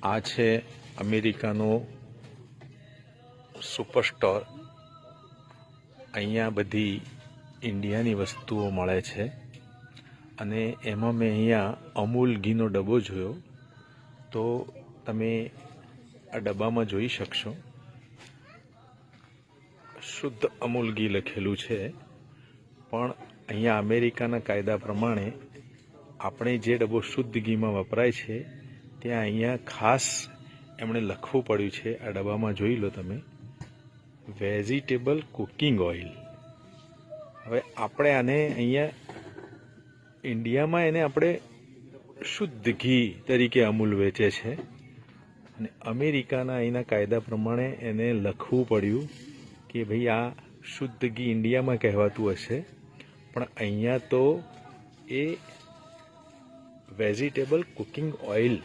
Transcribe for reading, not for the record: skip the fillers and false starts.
આ છે અમેરિકાનો સુપરસ્ટોર। અહીંયા બધી ઇન્ડિયાની વસ્તુઓ મળે છે અને એમાં મેં અહીંયા અમૂલ ઘીનો ડબ્બો જોયો, તો તમે આ ડબ્બામાં જોઈ શકશો શુદ્ધ અમૂલ ઘી લખેલું છે। પણ અહીંયા અમેરિકાના કાયદા પ્રમાણે આપણે જે ડબ્બો શુદ્ધ ઘીમાં વપરાય છે ત્યાં અહીંયા ખાસ એમણે લખવું પડ્યું છે, આ ડબ્બામાં જોઈ લો તમે, વેજીટેબલ કુકિંગ ઓઇલ। હવે આપણે આને અહીંયા ઇન્ડિયામાં એને આપણે શુદ્ધ ઘી તરીકે અમૂલ વેચે છે અને અમેરિકાના અહીંના કાયદા પ્રમાણે એને લખવું પડ્યું કે ભાઈ આ શુદ્ધ ઘી ઇન્ડિયામાં કહેવાતું હશે, પણ અહીંયા તો એ વેજીટેબલ કુકિંગ ઓઇલ